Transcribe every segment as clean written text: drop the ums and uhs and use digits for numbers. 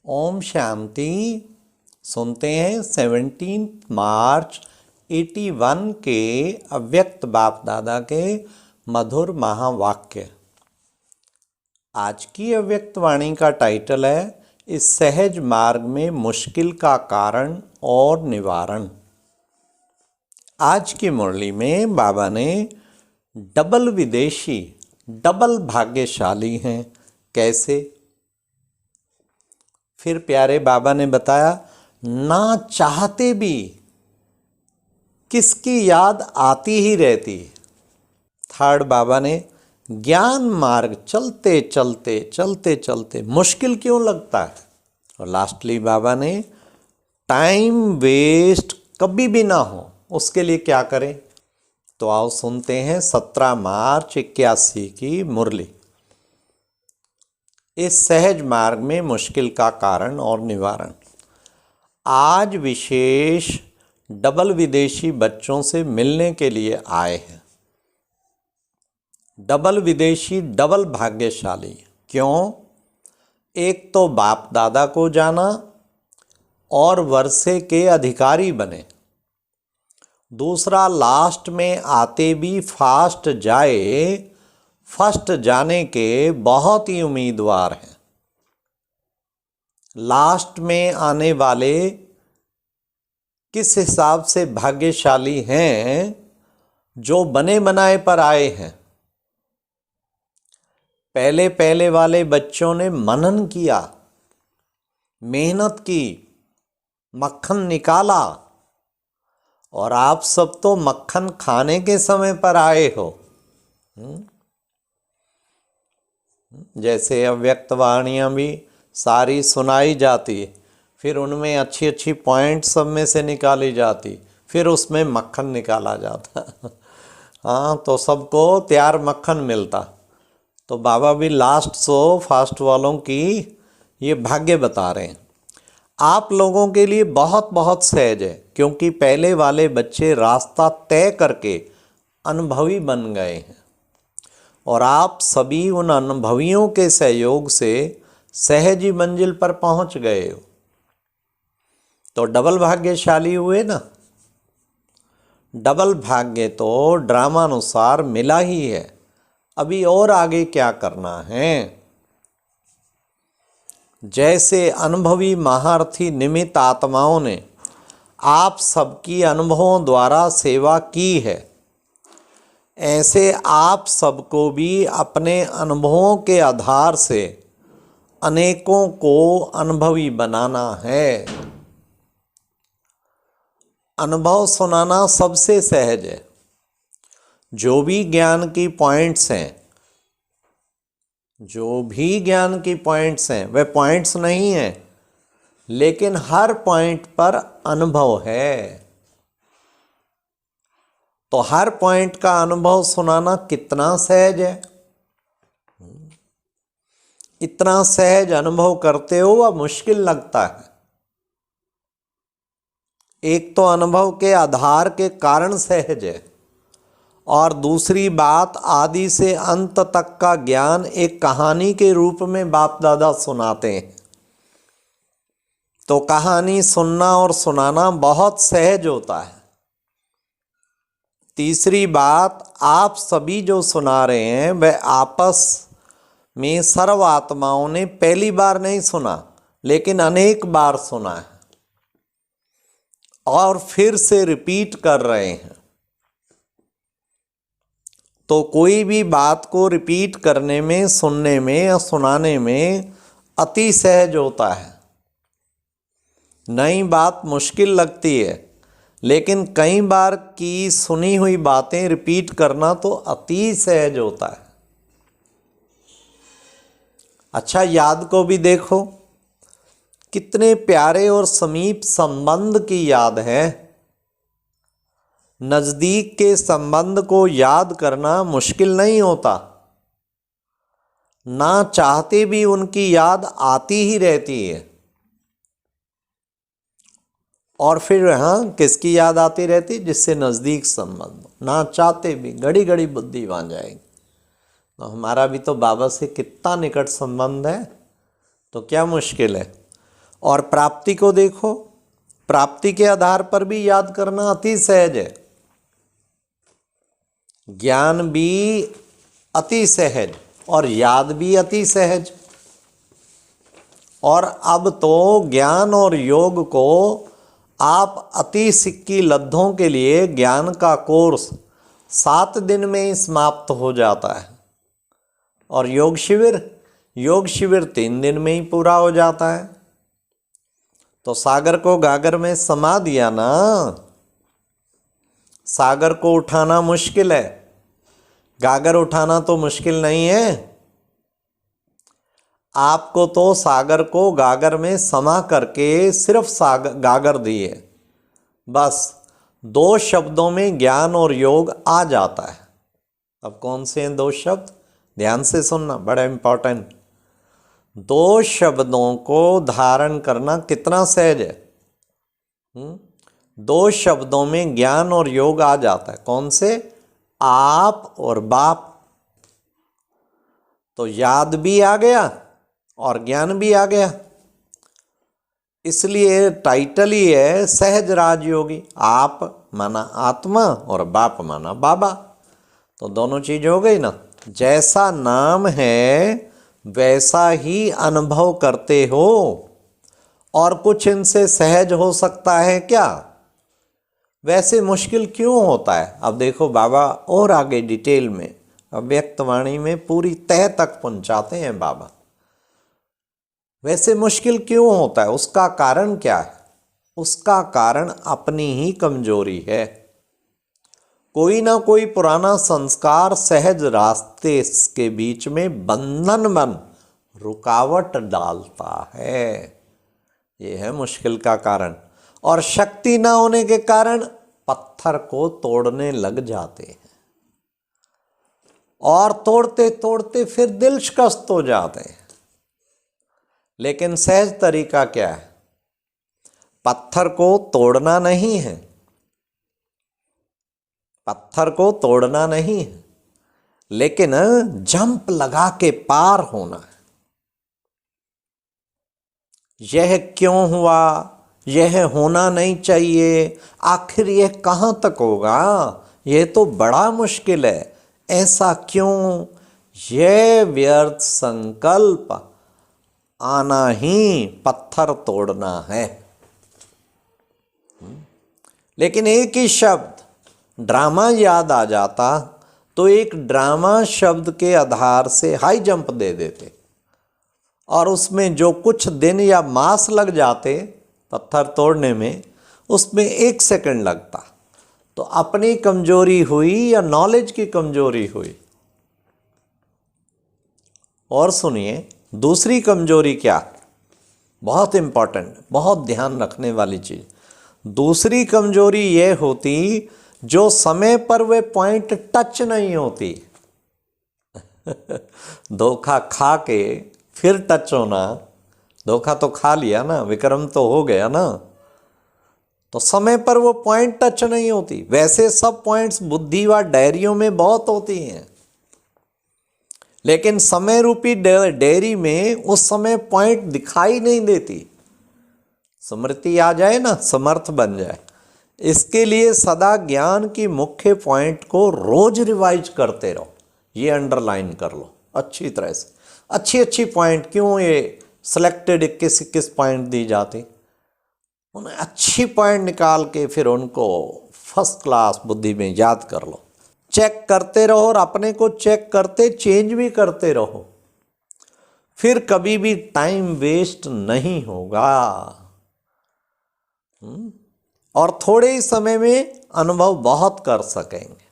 ओम शांति। सुनते हैं 17 मार्च 81 के अव्यक्त बाप दादा के मधुर महावाक्य। आज की अव्यक्त वाणी का टाइटल है इस सहज मार्ग में मुश्किल का कारण और निवारण। आज की मुरली में बाबा ने डबल विदेशी डबल भाग्यशाली हैं कैसे। फिर प्यारे बाबा ने बताया ना चाहते भी किसकी याद आती ही रहती। थर्ड बाबा ने ज्ञान मार्ग चलते चलते चलते चलते मुश्किल क्यों लगता है। और लास्टली बाबा ने टाइम वेस्ट कभी भी ना हो उसके लिए क्या करें। तो आओ सुनते हैं 17 मार्च 81 की मुरली। इस सहज मार्ग में मुश्किल का कारण और निवारण। आज विशेष डबल विदेशी बच्चों से मिलने के लिए आए हैं। डबल विदेशी डबल भाग्यशाली क्यों। एक तो बाप दादा को जाना और वर्षे के अधिकारी बने। दूसरा लास्ट में आते भी फास्ट जाए, फर्स्ट जाने के बहुत ही उम्मीदवार हैं। लास्ट में आने वाले किस हिसाब से भाग्यशाली हैं, जो बने बनाए पर आए हैं। पहले पहले वाले बच्चों ने मनन किया, मेहनत की, मक्खन निकाला, और आप सब तो मक्खन खाने के समय पर आए हो। जैसे अव्यक्त वाणियाँ भी सारी सुनाई जाती, फिर उनमें अच्छी अच्छी पॉइंट सब में से निकाली जाती, फिर उसमें मक्खन निकाला जाता। हाँ, तो सबको तैयार मक्खन मिलता। तो बाबा भी लास्ट सो फास्ट वालों की ये भाग्य बता रहे हैं। आप लोगों के लिए बहुत बहुत सहज है, क्योंकि पहले वाले बच्चे रास्ता तय करके अनुभवी बन गए हैं और आप सभी उन अनुभवियों के सहयोग से सहज ही मंजिल पर पहुंच गए हो। तो डबल भाग्यशाली हुए ना। डबल भाग्य तो ड्रामानुसार मिला ही है। अभी और आगे क्या करना है। जैसे अनुभवी महारथी निमित्त आत्माओं ने आप सबकी अनुभवों द्वारा सेवा की है, ऐसे आप सबको भी अपने अनुभवों के आधार से अनेकों को अनुभवी बनाना है। अनुभव सुनाना सबसे सहज है। जो भी ज्ञान की पॉइंट्स हैं, जो भी ज्ञान की पॉइंट्स हैं, वे पॉइंट्स नहीं हैं, लेकिन हर पॉइंट पर अनुभव है। तो हर पॉइंट का अनुभव सुनाना कितना सहज है। इतना सहज अनुभव करते हो वह मुश्किल लगता है। एक तो अनुभव के आधार के कारण सहज है, और दूसरी बात आदि से अंत तक का ज्ञान एक कहानी के रूप में बाप दादा सुनाते हैं। तो कहानी सुनना और सुनाना बहुत सहज होता है। तीसरी बात, आप सभी जो सुना रहे हैं वह आपस में सर्व आत्माओं ने पहली बार नहीं सुना, लेकिन अनेक बार सुना है और फिर से रिपीट कर रहे हैं। तो कोई भी बात को रिपीट करने में, सुनने में या सुनाने में अति सहज होता है। नई बात मुश्किल लगती है, लेकिन कई बार की सुनी हुई बातें रिपीट करना तो अति सहज होता है। अच्छा, याद को भी देखो, कितने प्यारे और समीप संबंध की याद है। नज़दीक के संबंध को याद करना मुश्किल नहीं होता। ना चाहते भी उनकी याद आती ही रहती है। और फिर हाँ, किसकी याद आती रहती, जिससे नज़दीक संबंध। ना चाहते भी घड़ी घड़ी बुद्धि वहाँ जाएगी। तो हमारा भी तो बाबा से कितना निकट संबंध है, तो क्या मुश्किल है। और प्राप्ति को देखो, प्राप्ति के आधार पर भी याद करना अति सहज है, ज्ञान भी अति सहज और याद भी अति सहज। और अब तो ज्ञान और योग को आप अति सिक्की लद्दों के लिए ज्ञान का कोर्स 7 दिन में ही समाप्त हो जाता है, और योग शिविर 3 दिन में ही पूरा हो जाता है। तो सागर को गागर में समा दिया ना। सागर को उठाना मुश्किल है, गागर उठाना तो मुश्किल नहीं है। आपको तो सागर को गागर में समा करके सिर्फ गागर दिए, बस 2 शब्दों में ज्ञान और योग आ जाता है। अब कौन से हैं 2 शब्द? ध्यान से सुनना, बड़ा इंपॉर्टेंट। 2 शब्दों को धारण करना कितना सहज है। 2 शब्दों में ज्ञान और योग आ जाता है। कौन से? आप और बाप। तो याद भी आ गया और ज्ञान भी आ गया, इसलिए टाइटल ही है सहज राजयोगी। आप माना आत्मा और बाप माना बाबा, तो दोनों चीज हो गई ना। जैसा नाम है वैसा ही अनुभव करते हो, और कुछ इनसे सहज हो सकता है क्या? वैसे मुश्किल क्यों होता है? अब देखो बाबा और आगे डिटेल में अव्यक्त वाणी में पूरी तह तक पहुंचाते हैं बाबा। वैसे मुश्किल क्यों होता है, उसका कारण क्या है? उसका कारण अपनी ही कमजोरी है। कोई ना कोई पुराना संस्कार सहज रास्ते के बीच में बंधन बन रुकावट डालता है। ये है मुश्किल का कारण। और शक्ति ना होने के कारण पत्थर को तोड़ने लग जाते हैं, और तोड़ते तोड़ते फिर दिल शिकस्त हो जाते हैं। लेकिन सहज तरीका क्या है? पत्थर को तोड़ना नहीं है, पत्थर को तोड़ना नहीं है, लेकिन जंप लगा के पार होना है। यह क्यों हुआ, यह होना नहीं चाहिए, आखिर यह कहाँ तक होगा, यह तो बड़ा मुश्किल है, ऐसा क्यों, यह व्यर्थ संकल्प आना ही पत्थर तोड़ना है। लेकिन एक ही शब्द ड्रामा याद आ जाता तो एक ड्रामा शब्द के आधार से हाई जंप दे देते, और उसमें जो कुछ दिन या मास लग जाते पत्थर तोड़ने में, उसमें 1 सेकंड लगता। तो अपनी कमजोरी हुई या नॉलेज की कमजोरी हुई? और सुनिए दूसरी कमजोरी क्या, बहुत इंपॉर्टेंट, बहुत ध्यान रखने वाली चीज। दूसरी कमजोरी यह होती जो समय पर वे पॉइंट टच नहीं होती। धोखा खा के फिर टच होना, धोखा तो खा लिया ना, विक्रम तो हो गया ना, तो समय पर वो पॉइंट टच नहीं होती। वैसे सब पॉइंट्स बुद्धि व डायरियों में बहुत होती हैं, लेकिन समय रूपी डायरी में उस समय पॉइंट दिखाई नहीं देती। स्मृति आ जाए ना, समर्थ बन जाए, इसके लिए सदा ज्ञान की मुख्य पॉइंट को रोज रिवाइज करते रहो। ये अंडरलाइन कर लो अच्छी तरह से। अच्छी अच्छी पॉइंट क्यों ये सिलेक्टेड 21 पॉइंट दी जाती, उन्हें अच्छी पॉइंट निकाल के फिर उनको फर्स्ट क्लास बुद्धि में याद कर लो। चेक करते रहो, और अपने को चेक करते चेंज भी करते रहो, फिर कभी भी टाइम वेस्ट नहीं होगा। और थोड़े ही समय में अनुभव बहुत कर सकेंगे।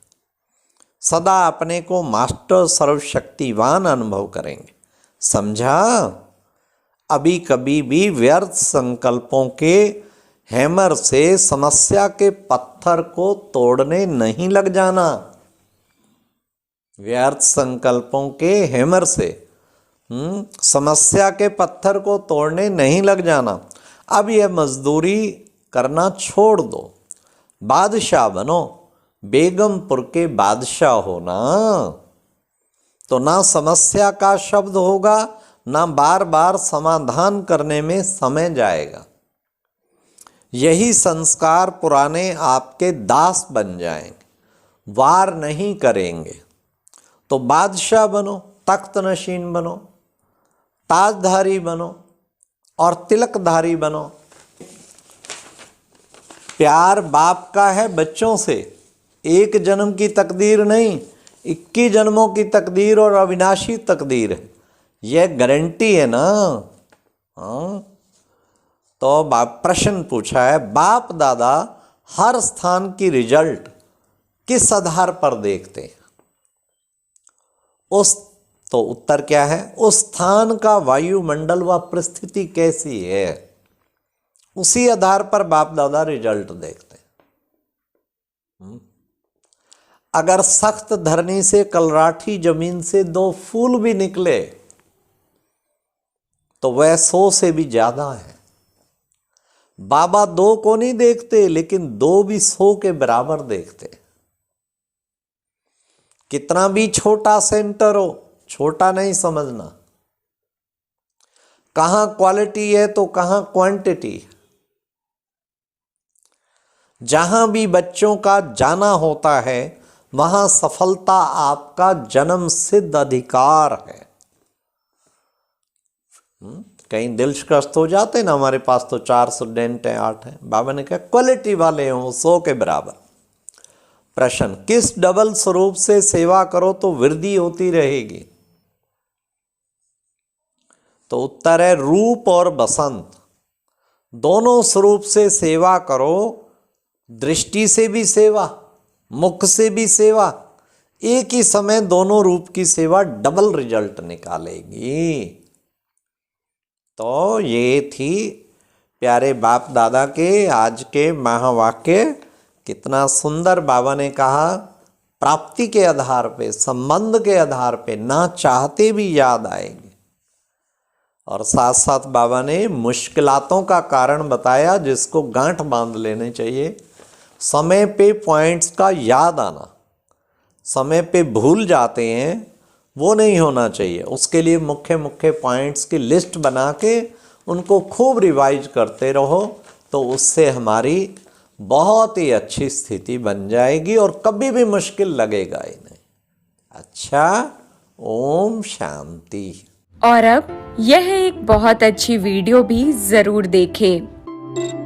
सदा अपने को मास्टर सर्वशक्तिवान अनुभव करेंगे। समझा? अभी कभी भी व्यर्थ संकल्पों के हैमर से समस्या के पत्थर को तोड़ने नहीं लग जाना। व्यर्थ संकल्पों के हैमर से समस्या के पत्थर को तोड़ने नहीं लग जाना। अब यह मजदूरी करना छोड़ दो, बादशाह बनो, बेगमपुर के बादशाह हो ना, तो ना समस्या का शब्द होगा ना बार बार समाधान करने में समय जाएगा। यही संस्कार पुराने आपके दास बन जाएंगे, वार नहीं करेंगे। तो बादशाह बनो, तख्त नशीन बनो, ताजधारी बनो और तिलकधारी बनो। प्यार बाप का है बच्चों से, एक जन्म की तकदीर नहीं, 21 जन्मों की तकदीर और अविनाशी तकदीर है, यह गारंटी है ना। हाँ, तो बाप प्रश्न पूछा है, बाप दादा हर स्थान की रिजल्ट किस आधार पर देखते हैं? तो उत्तर क्या है? उस स्थान का वायुमंडल व परिस्थिति कैसी है, उसी आधार पर बाप दादा रिजल्ट देखते हैं। अगर सख्त धरनी से कलराठी जमीन से 2 फूल भी निकले तो वह 100 से भी ज्यादा है। बाबा 2 को नहीं देखते, लेकिन 2 भी 100 के बराबर देखते। कितना भी छोटा सेंटर हो, छोटा नहीं समझना। कहां क्वालिटी है तो कहां क्वांटिटी। जहां भी बच्चों का जाना होता है वहां सफलता आपका जन्म सिद्ध अधिकार है। कहीं दिलशकस्त हो जाते ना, हमारे पास तो 4 स्टूडेंट हैं, 8 हैं। बाबा ने कहा क्वालिटी वाले हों 100 के बराबर। प्रश्न, किस डबल स्वरूप से सेवा करो तो वृद्धि होती रहेगी? तो उत्तर है रूप और बसंत, दोनों स्वरूप से सेवा करो। दृष्टि से भी सेवा, मुख से भी सेवा, एक ही समय दोनों रूप की सेवा डबल रिजल्ट निकालेगी। तो ये थी प्यारे बाप दादा के आज के महावाक्य। कितना सुंदर बाबा ने कहा, प्राप्ति के आधार पे, संबंध के आधार पे ना चाहते भी याद आएंगे। और साथ साथ बाबा ने मुश्किलातों का कारण बताया जिसको गांठ बांध लेने चाहिए। समय पे पॉइंट्स का याद आना, समय पे भूल जाते हैं, वो नहीं होना चाहिए। उसके लिए मुख्य मुख्य पॉइंट्स की लिस्ट बना के उनको खूब रिवाइज करते रहो, तो उससे हमारी बहुत ही अच्छी स्थिति बन जाएगी और कभी भी मुश्किल लगेगा ही नहीं। अच्छा, ओम शांति। और अब यह एक बहुत अच्छी वीडियो भी जरूर देखें।